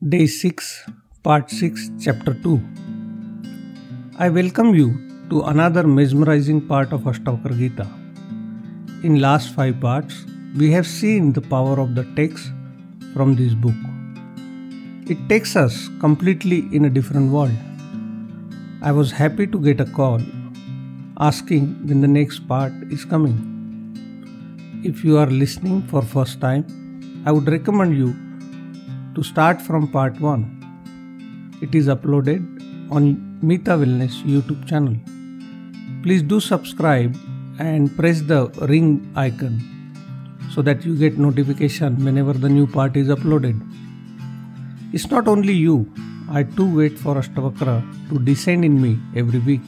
Day 6, Part 6, Chapter 2. I welcome you to another mesmerizing part of Ashtavakra Gita. In last 5 parts, we have seen the power of the text from this book. It takes us completely in a different world. I was happy to get a call asking when the next part is coming. If you are listening for first time, I would recommend you to start from part 1. It is uploaded on Meeta Wellness YouTube channel. Please do subscribe and press the ring icon so that you get notification whenever the new part is uploaded. It's not only you, I too wait for Ashtavakra to descend in me every week.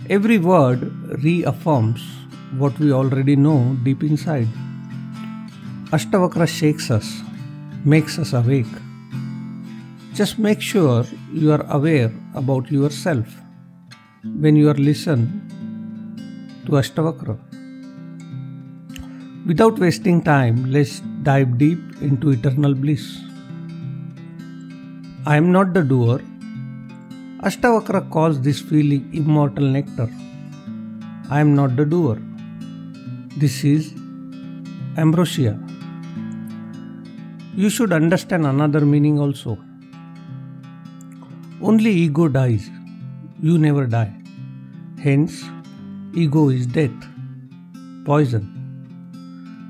Every word reaffirms what we already know deep inside. Ashtavakra shakes us, makes us awake. Just make sure you are aware about yourself when you are listening to Ashtavakra. Without wasting time, let's dive deep into eternal bliss. I am not the doer. Ashtavakra calls this feeling immortal nectar. I am not the doer. This is ambrosia. You should understand another meaning also. Only ego dies. You never die. Hence, ego is death, poison.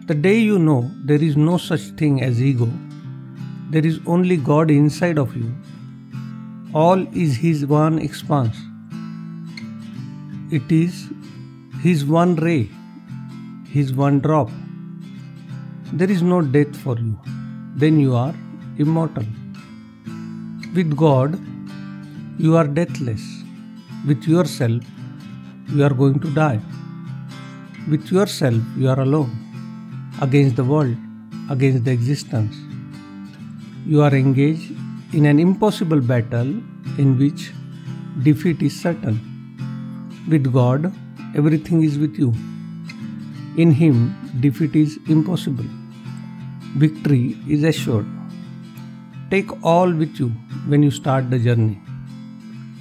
The day you know there is no such thing as ego, there is only God inside of you. All is His one expanse. It is His one ray, His one drop. There is no death for you. Then you are immortal. With God, you are deathless. With yourself, you are going to die. With yourself, you are alone, against the world, against the existence. You are engaged in an impossible battle in which defeat is certain. With God, everything is with you. In Him, defeat is impossible. Victory is assured. Take all with you when you start the journey.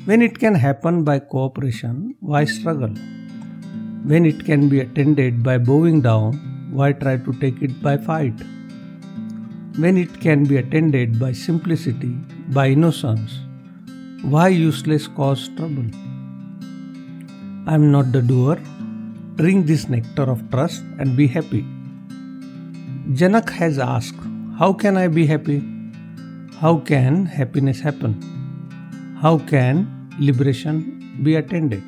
When it can happen by cooperation, why struggle? When it can be attended by bowing down, why try to take it by fight? When it can be attended by simplicity, by innocence, why useless cause trouble? I am not the doer. Drink this nectar of trust and be happy. Janak has asked, how can I be happy? How can happiness happen? How can liberation be attended?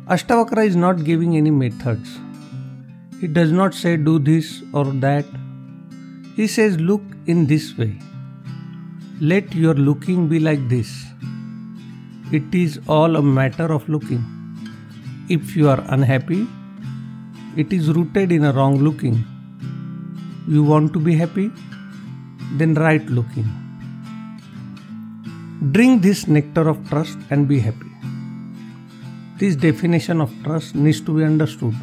Ashtavakra is not giving any methods. He does not say do this or that. He says look in this way. Let your looking be like this. It is all a matter of looking. If you are unhappy, it is rooted in a wrong looking. You want to be happy? Then right looking. Drink this nectar of trust and be happy. This definition of trust needs to be understood.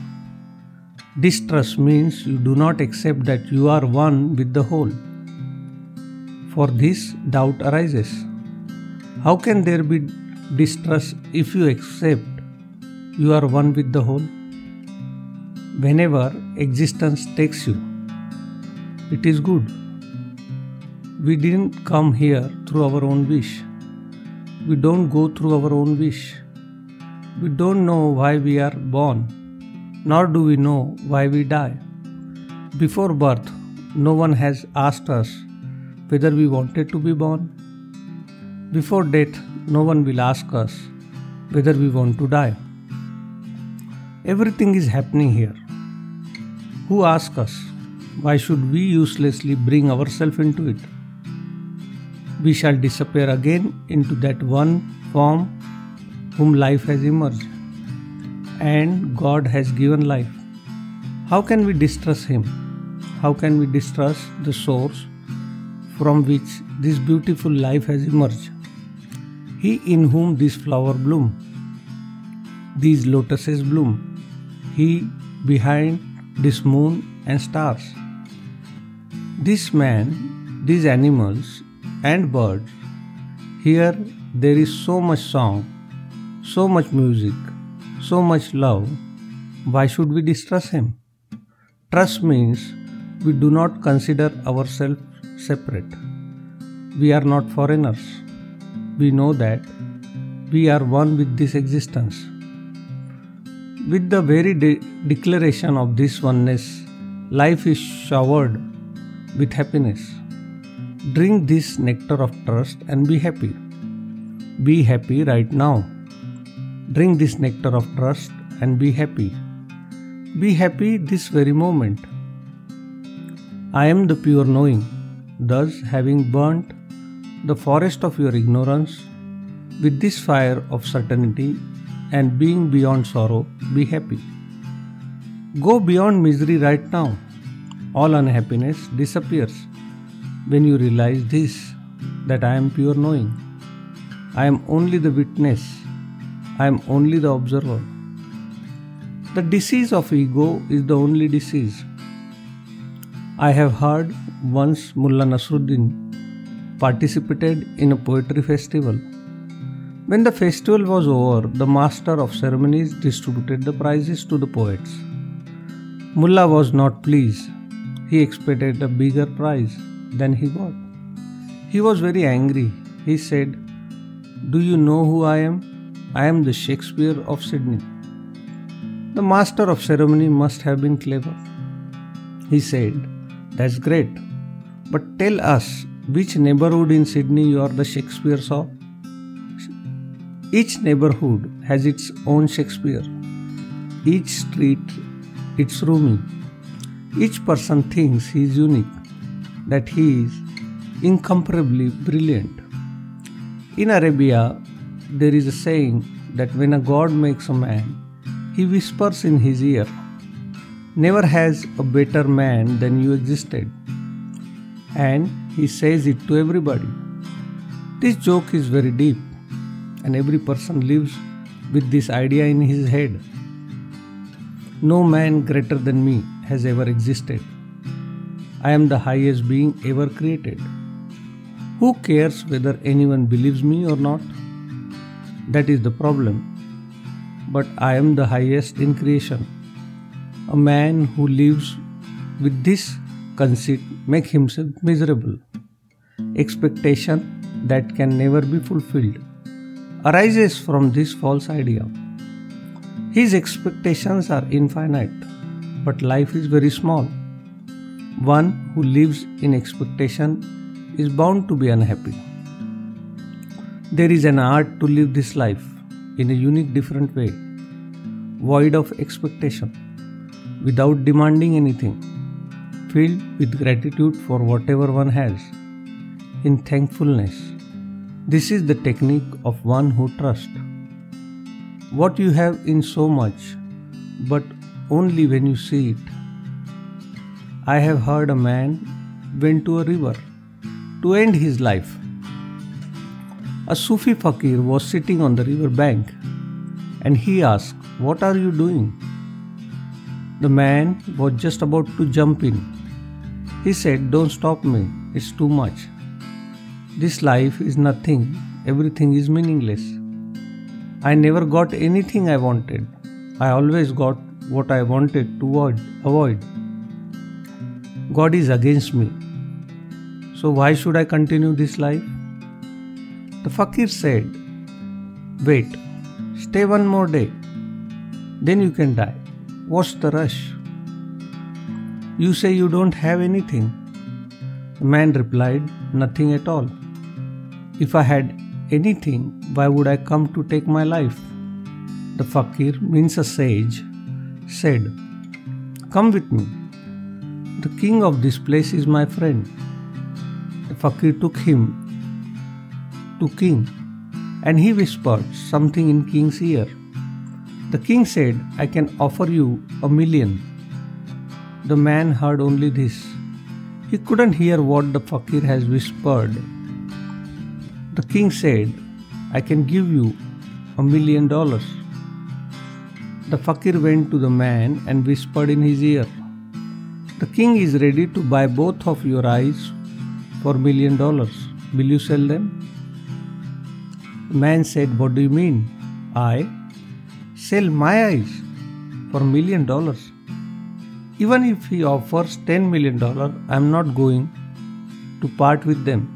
Distrust means you do not accept that you are one with the whole. For this, doubt arises. How can there be distrust if you accept you are one with the whole? Whenever existence takes you, it is good. We didn't come here through our own wish. We don't go through our own wish. We don't know why we are born, nor do we know why we die. Before birth, no one has asked us whether we wanted to be born. Before death, no one will ask us whether we want to die. Everything is happening here. Who asks us? Why should we uselessly bring ourselves into it? We shall disappear again into that one form whom life has emerged. And God has given life. How can we distrust Him? How can we distrust the source from which this beautiful life has emerged? He in whom this flower bloom, these lotuses bloom. He behind this moon and stars. This man, these animals, and birds. Here there is so much song, so much music, so much love. Why should we distrust him? Trust means we do not consider ourselves separate. We are not foreigners. We know that we are one with this existence. With the very declaration of this oneness, life is showered with happiness. Drink this nectar of trust and be happy. Be happy right now. Drink this nectar of trust and be happy. Be happy this very moment. I am the pure knowing. Thus, having burnt the forest of your ignorance with this fire of certainty and being beyond sorrow, be happy. Go beyond misery right now. All unhappiness disappears when you realize this, that I am pure knowing. I am only the witness. I am only the observer. The disease of ego is the only disease. I have heard once Mullah Nasruddin participated in a poetry festival. When the festival was over, the master of ceremonies distributed the prizes to the poets. Mullah was not pleased. He expected a bigger prize than he got. He was very angry. He said, "Do you know who I am? I am the Shakespeare of Sydney." The master of ceremony must have been clever. He said, "That's great, but tell us which neighborhood in Sydney you are the Shakespeares of." Each neighborhood has its own Shakespeare. Each street its Rumi. Each person thinks he is unique, that he is incomparably brilliant. In Arabia, there is a saying that when a god makes a man, he whispers in his ear, "Never has a better man than you existed." And he says it to everybody. This joke is very deep, and every person lives with this idea in his head. No man greater than me has ever existed. I am the highest being ever created. Who cares whether anyone believes me or not? That is the problem. But I am the highest in creation. A man who lives with this conceit makes himself miserable. Expectation that can never be fulfilled arises from this false idea. His expectations are infinite, but life is very small. One who lives in expectation is bound to be unhappy. There is an art to live this life in a unique, different way, void of expectation, without demanding anything, filled with gratitude for whatever one has, in thankfulness. This is the technique of one who trusts. What you have in so much, but only when you see it. I have heard a man went to a river to end his life. A Sufi fakir was sitting on the river bank and he asked, "What are you doing?" The man was just about to jump in. He said, "Don't stop me, it's too much. This life is nothing, everything is meaningless. I never got anything I wanted. I always got what I wanted to avoid. God is against me. So why should I continue this life?" The fakir said, "Wait, stay one more day. Then you can die. What's the rush? You say you don't have anything." The man replied, "Nothing at all. If I had anything, why would I come to take my life?" The fakir, means a sage, said, "Come with me. The king of this place is my friend." The fakir took him to king and he whispered something in king's ear. The king said, "I can offer you 1,000,000. The man heard only this. He couldn't hear what the fakir has whispered. The king said, "I can give you $1,000,000. The fakir went to the man and whispered in his ear, "The king is ready to buy both of your eyes for $1,000,000. will you sell them? The man said, what do you mean? I sell my eyes for $1 million. Even if he offers $10 million, I am not going to part with them.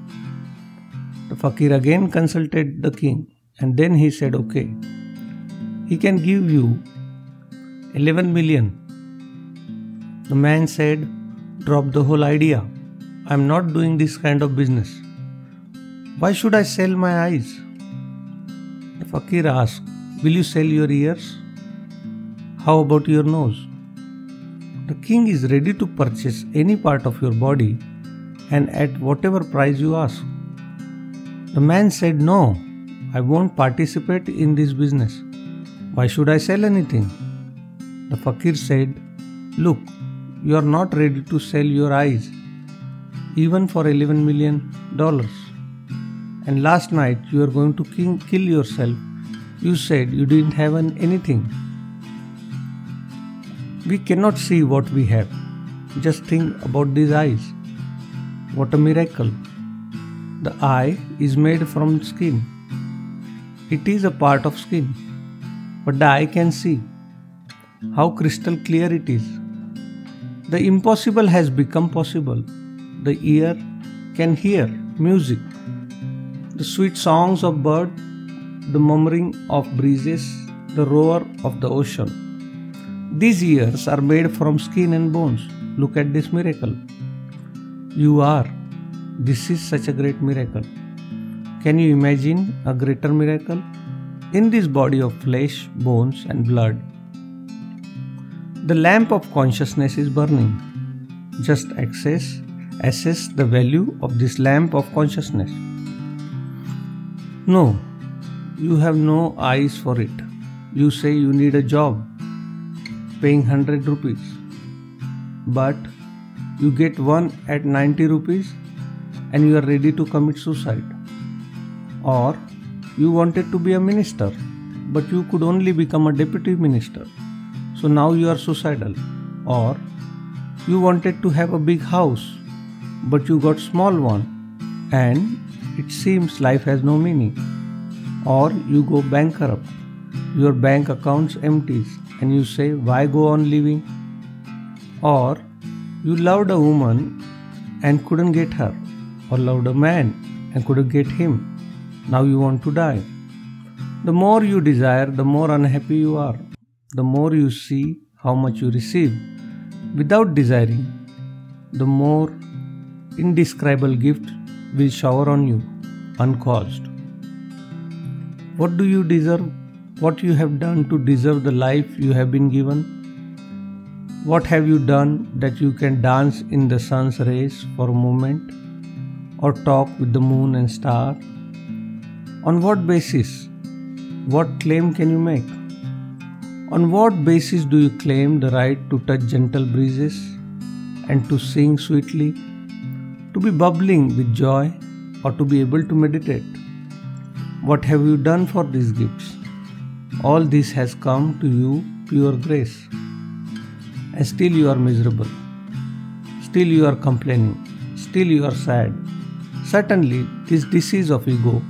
The fakir again consulted the king, and then he said, okay, he can give you 11 million. The man said, drop the whole idea. I am not doing this kind of business. Why should I sell my eyes? The fakir asked, will you sell your ears? How about your nose? The king is ready to purchase any part of your body and at whatever price you ask. The man said, no, I won't participate in this business. Why should I sell anything? The fakir said, look, you are not ready to sell your eyes, even for $11 million. And last night you are going to kill yourself. You said you didn't have anything. We cannot see what we have. Just think about these eyes. What a miracle. The eye is made from skin. It is a part of skin. But the eye can see. How crystal clear it is. The impossible has become possible. The ear can hear music. The sweet songs of birds, the murmuring of breezes, the roar of the ocean. These ears are made from skin and bones. Look at this miracle. You are. This is such a great miracle. Can you imagine a greater miracle? In this body of flesh, bones and blood, the lamp of consciousness is burning. Just assess the value of this lamp of consciousness. No, you have no eyes for it. You say you need a job, paying 100 rupees. But you get one at 90 rupees and you are ready to commit suicide. Or you wanted to be a minister, but you could only become a deputy minister. So now you are suicidal. Or you wanted to have a big house, but you got small one and it seems life has no meaning. Or you go bankrupt. Your bank accounts empties and you say, why go on living? Or you loved a woman and couldn't get her. Or loved a man and couldn't get him. Now you want to die. The more you desire, the more unhappy you are. The more you see how much you receive without desiring, the more indescribable gift will shower on you uncaused. What do you deserve? What you have done to deserve the life you have been given? What have you done that you can dance in the sun's rays for a moment or talk with the moon and star? On what basis? What claim can you make? On what basis do you claim the right to touch gentle breezes and to sing sweetly, to be bubbling with joy or to be able to meditate? What have you done for these gifts? All this has come to you pure grace. And still you are miserable. Still you are complaining. Still you are sad. Certainly this disease of ego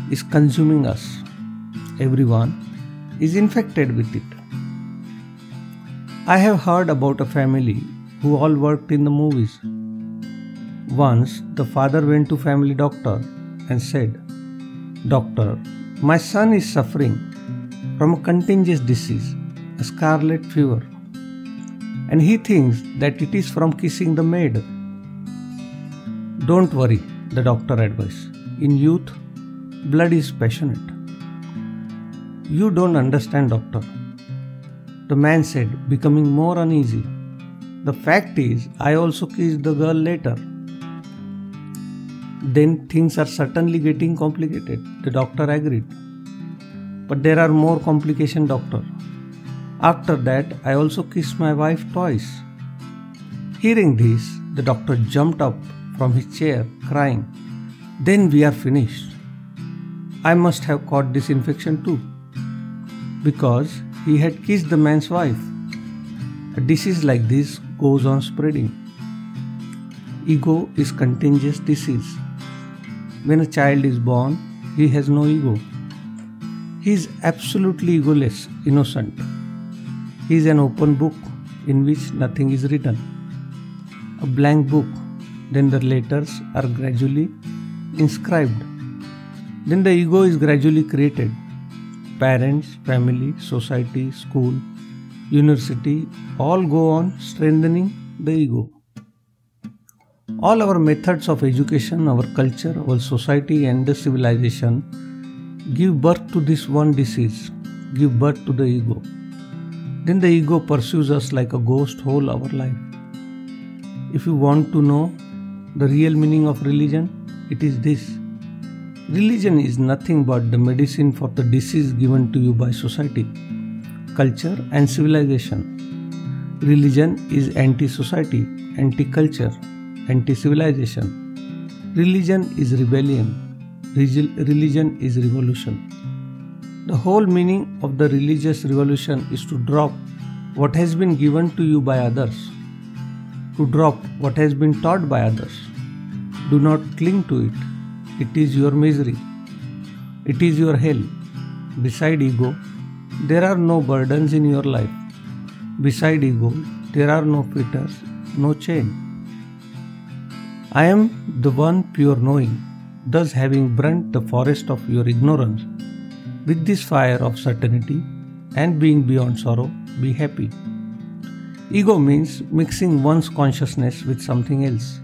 is consuming us. Everyone is infected with it. I have heard about a family who all worked in the movies. Once the father went to family doctor and said, Doctor, my son is suffering from a contagious disease, a scarlet fever, and he thinks that it is from kissing the maid. Don't worry, the doctor advised. In youth, blood is passionate. You don't understand, doctor. The man said, becoming more uneasy. The fact is, I also kissed the girl later. Then things are certainly getting complicated, the doctor agreed. But there are more complications, doctor. After that, I also kissed my wife twice. Hearing this, the doctor jumped up from his chair, crying, Then we are finished. I must have caught this infection too. Because he had kissed the man's wife. A disease like this goes on spreading. Ego is contagious disease. When a child is born, he has no ego. He is absolutely egoless, innocent. He is an open book in which nothing is written. A blank book, then the letters are gradually inscribed. Then the ego is gradually created. Parents, family, society, school, university all go on strengthening the ego. All our methods of education, our culture, our society and the civilization give birth to this one disease, give birth to the ego. Then the ego pursues us like a ghost whole our life. If you want to know the real meaning of religion, it is this. Religion is nothing but the medicine for the disease given to you by society, culture and civilization. Religion is anti-society, anti-culture, anti-civilization. Religion is rebellion. Religion is revolution. The whole meaning of the religious revolution is to drop what has been given to you by others, to drop what has been taught by others. Do not cling to it. It is your misery. It is your hell. Beside ego, there are no burdens in your life. Beside ego, there are no fetters, no chain. I am the one pure knowing, thus having burnt the forest of your ignorance with this fire of certainty and being beyond sorrow, be happy. Ego means mixing one's consciousness with something else.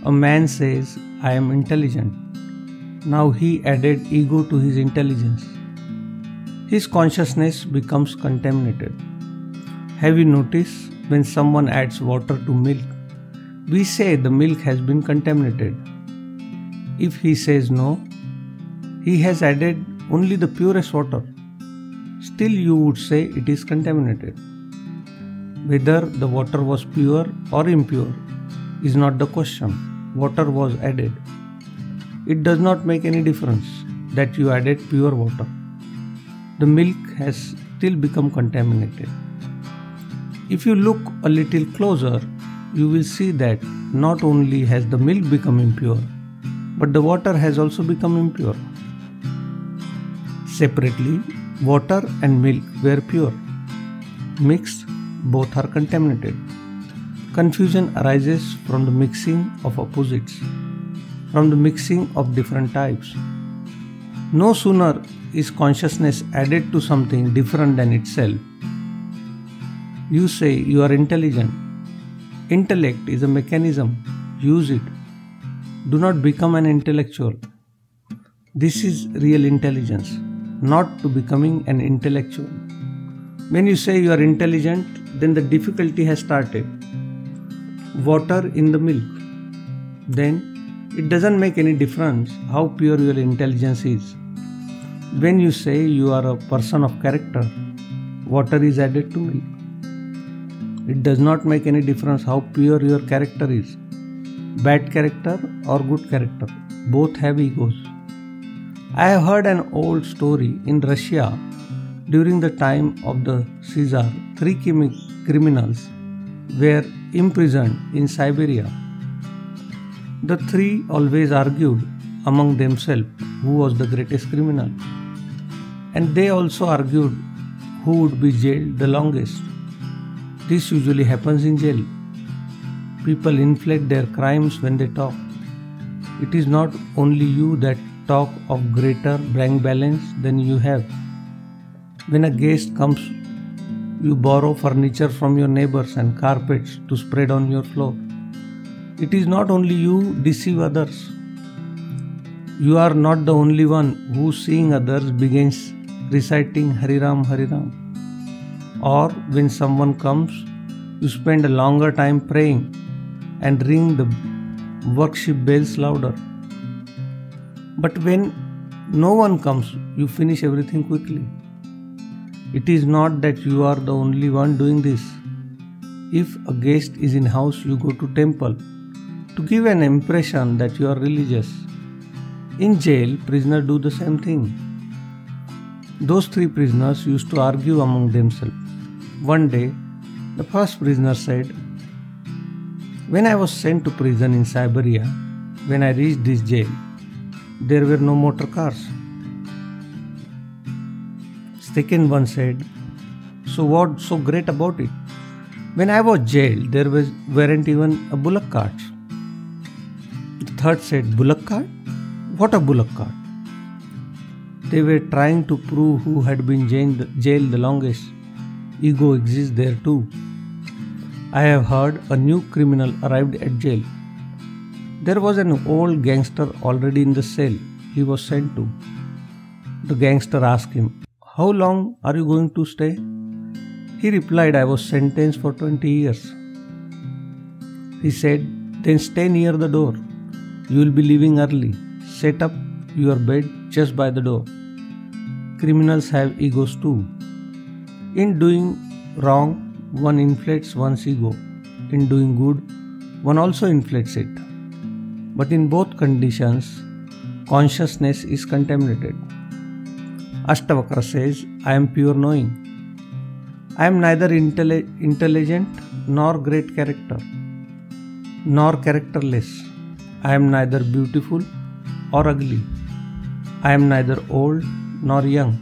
A man says, I am intelligent. Now he added ego to his intelligence. His consciousness becomes contaminated. Have you noticed when someone adds water to milk, we say the milk has been contaminated. If he says no, he has added only the purest water. Still you would say it is contaminated. Whether the water was pure or impure is not the question. Water was added. It does not make any difference that you added pure water. The milk has still become contaminated. If you look a little closer, you will see that not only has the milk become impure, but the water has also become impure. Separately, water and milk were pure. Mixed, both are contaminated. Confusion arises from the mixing of opposites, from the mixing of different types. No sooner is consciousness added to something different than itself. You say you are intelligent. Intellect is a mechanism. Use it. Do not become an intellectual. This is real intelligence, not to becoming an intellectual. When you say you are intelligent, then the difficulty has started. Water in the milk. Then it doesn't make any difference how pure your intelligence is. When you say you are a person of character, water is added to milk. It does not make any difference how pure your character is. Bad character or good character, both have egos. I have heard an old story in Russia during the time of the Caesar. 3 criminals were imprisoned in Siberia. The 3 always argued among themselves who was the greatest criminal. And they also argued who would be jailed the longest. This usually happens in jail. People inflate their crimes when they talk. It is not only you that talk of greater bank balance than you have. When a guest comes, you borrow furniture from your neighbors and carpets to spread on your floor. It is not only you deceive others. You are not the only one who, seeing others, begins reciting Hariram Hariram. Or when someone comes, you spend a longer time praying and ring the worship bells louder. But when no one comes, you finish everything quickly. It is not that you are the only one doing this. If a guest is in house, you go to temple to give an impression that you are religious. In jail, prisoners do the same thing. Those 3 prisoners used to argue among themselves. One day, the first prisoner said, "When I was sent to prison in Siberia, when I reached this jail, there were no motor cars. Second one said, so what's so great about it? When I was jailed, there weren't even a bullock carts. The third said, bullock cart? What a bullock cart? They were trying to prove who had been jailed the longest. Ego exists there too. I have heard a new criminal arrived at jail. There was an old gangster already in the cell he was sent to. The gangster asked him, how long are you going to stay? He replied, I was sentenced for 20 years. He said, then stay near the door. You will be leaving early. Set up your bed just by the door. Criminals have egos too. In doing wrong, one inflates one's ego. In doing good, one also inflates it. But in both conditions, consciousness is contaminated. Ashtavakra says, I am pure knowing. I am neither intelligent nor great character, nor characterless. I am neither beautiful or ugly. I am neither old nor young,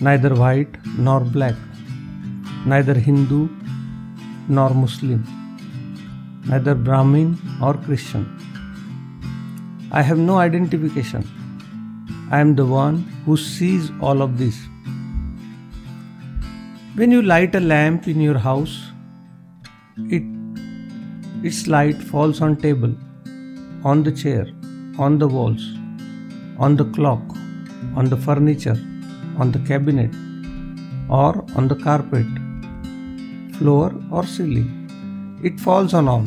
neither white nor black, neither Hindu nor Muslim, neither Brahmin or Christian. I have no identification. I am the one who sees all of this. When you light a lamp in your house, its light falls on table, on the chair, on the walls, on the clock, on the furniture, on the cabinet, or on the carpet, floor or ceiling. It falls on all.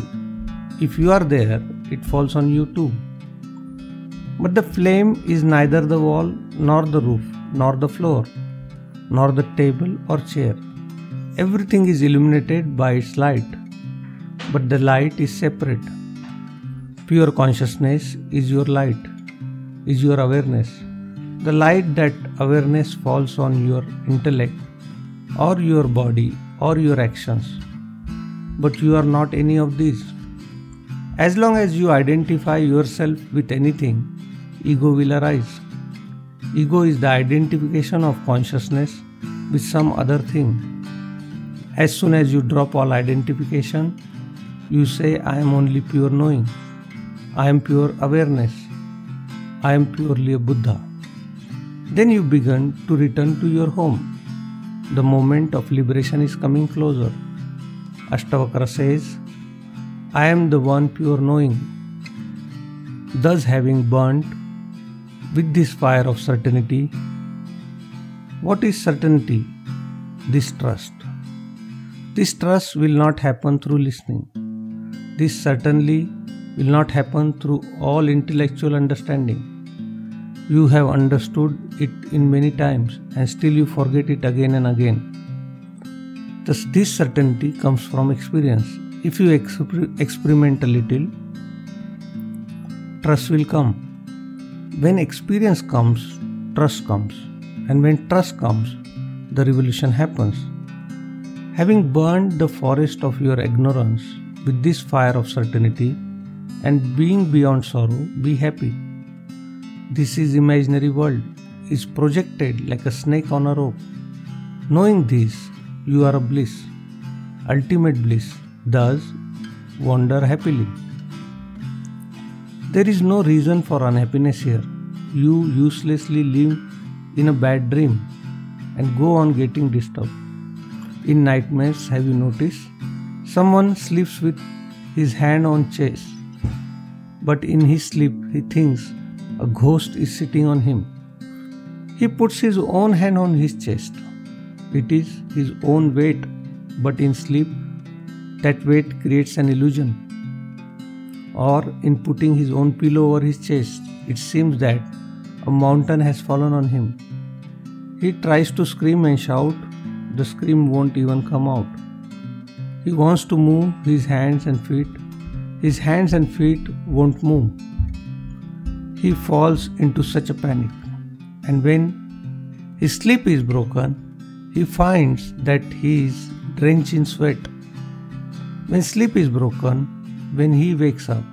If you are there, it falls on you too. But the flame is neither the wall, nor the roof, nor the floor, nor the table or chair. Everything is illuminated by its light, but the light is separate. Pure consciousness is your light, is your awareness. The light that awareness falls on your intellect, or your body, or your actions. But you are not any of these. As long as you identify yourself with anything, ego will arise. Ego is the identification of consciousness with some other thing. As soon as you drop all identification, you say, I am only pure knowing. I am pure awareness. I am purely a Buddha. Then you begin to return to your home. The moment of liberation is coming closer. Ashtavakra says, I am the one pure knowing. Thus having burnt with this fire of certainty. What is certainty? This trust. This trust will not happen through listening. This certainly will not happen through all intellectual understanding. You have understood it in many times and still you forget it again and again. Thus, this certainty comes from experience. If you experiment a little, trust will come. When experience comes, trust comes. And when trust comes, the revolution happens. Having burned the forest of your ignorance with this fire of certainty and being beyond sorrow, be happy. This is imaginary world, is projected like a snake on a rope. Knowing this, you are a bliss, ultimate bliss. Thus, wander happily. There is no reason for unhappiness here. You uselessly live in a bad dream and go on getting disturbed. In nightmares, have you noticed? Someone sleeps with his hand on chest, but in his sleep he thinks a ghost is sitting on him. He puts his own hand on his chest. It is his own weight, but in sleep, that weight creates an illusion. Or in putting his own pillow over his chest, it seems that a mountain has fallen on him. He tries to scream and shout, the scream won't even come out. He wants to move his hands and feet. His hands and feet won't move. He falls into such a panic. And when his sleep is broken, he finds that he is drenched in sweat. When sleep is broken, when he wakes up,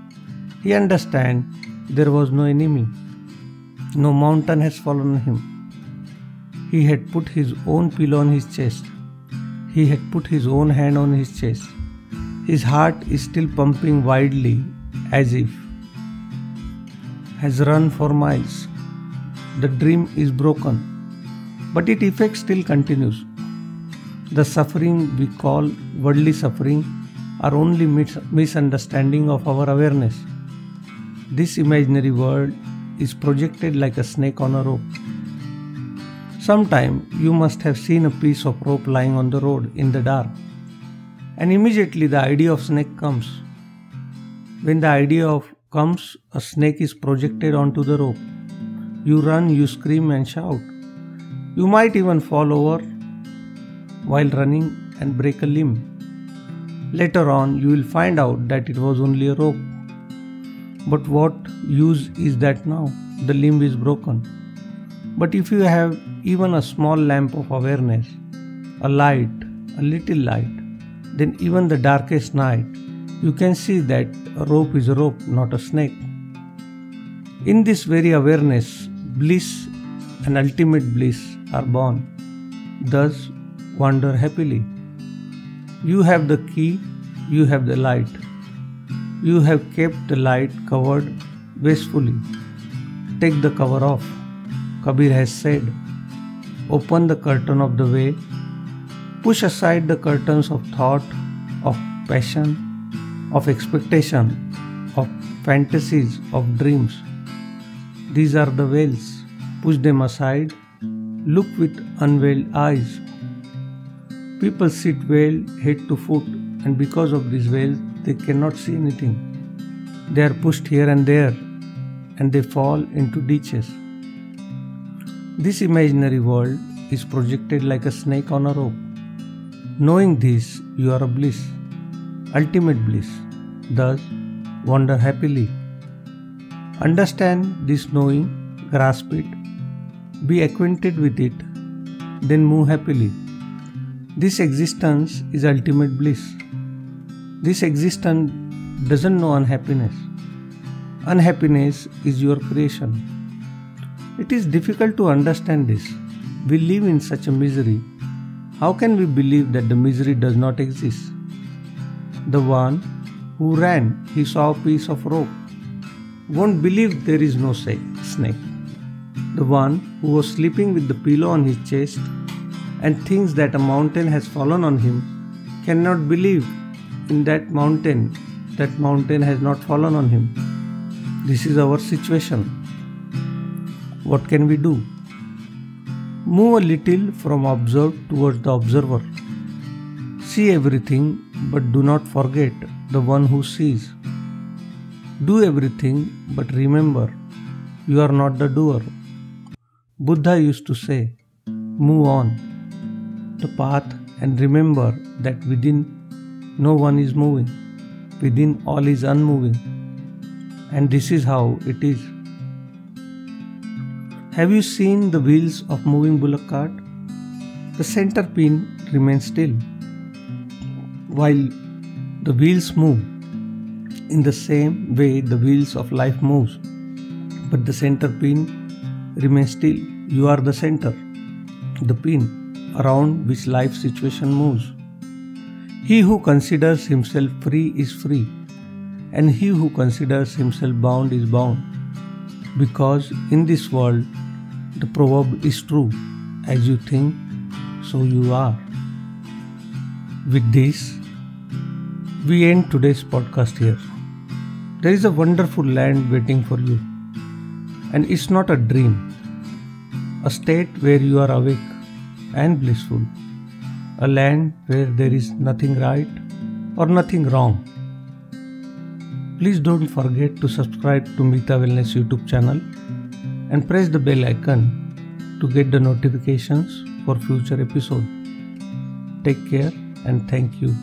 he understands there was no enemy. No mountain has fallen on him. He had put his own pillow on his chest. He had put his own hand on his chest. His heart is still pumping wildly as if has run for miles. The dream is broken, but its effect still continues. The suffering we call worldly suffering are only misunderstanding of our awareness. This imaginary world is projected like a snake on a rope. Sometime you must have seen a piece of rope lying on the road in the dark, and immediately the idea of snake comes. When the idea of comes, a snake is projected onto the rope. You run, you scream and shout. You might even fall over while running and break a limb. Later on, you will find out that it was only a rope. But what use is that now? The limb is broken. But if you have even a small lamp of awareness, a light, a little light, then even the darkest night, you can see that a rope is a rope, not a snake. In this very awareness, bliss and ultimate bliss are born. Thus, wander happily. You have the key, you have the light. You have kept the light covered wastefully. Take the cover off. Kabir has said, open the curtain of the way, push aside the curtains of thought, of passion, of expectation, of fantasies, of dreams. These are the veils. Push them aside. Look with unveiled eyes. People sit veiled head to foot, and because of these veils, they cannot see anything. They are pushed here and there, and they fall into ditches. This imaginary world is projected like a snake on a rope. Knowing this, you are a bliss, ultimate bliss. Thus, wander happily. Understand this knowing, grasp it, be acquainted with it, then move happily. This existence is ultimate bliss. This existence doesn't know unhappiness. Unhappiness is your creation. It is difficult to understand this. We live in such a misery. How can we believe that the misery does not exist? The one who ran, he saw a piece of rope, won't believe there is no snake. The one who was sleeping with the pillow on his chest and thinks that a mountain has fallen on him cannot believe in that mountain has not fallen on him. This is our situation. What can we do? Move a little from observed towards the observer. See everything, but do not forget the one who sees. Do everything, but remember, you are not the doer. Buddha used to say, move on the path and remember that within no one is moving. Within all is unmoving. And this is how it is. Have you seen the wheels of moving bullock cart? The center pin remains still, while the wheels move. In the same way, the wheels of life moves, but the center pin remains still. You are the center, the pin around which life situation moves. He who considers himself free is free, and he who considers himself bound is bound. Because in this world, the proverb is true, as you think, so you are. With this, we end today's podcast here. There is a wonderful land waiting for you, and it's not a dream, a state where you are awake and blissful, a land where there is nothing right or nothing wrong. Please don't forget to subscribe to Meeta Wellness YouTube channel and press the bell icon to get the notifications for future episodes. Take care and thank you.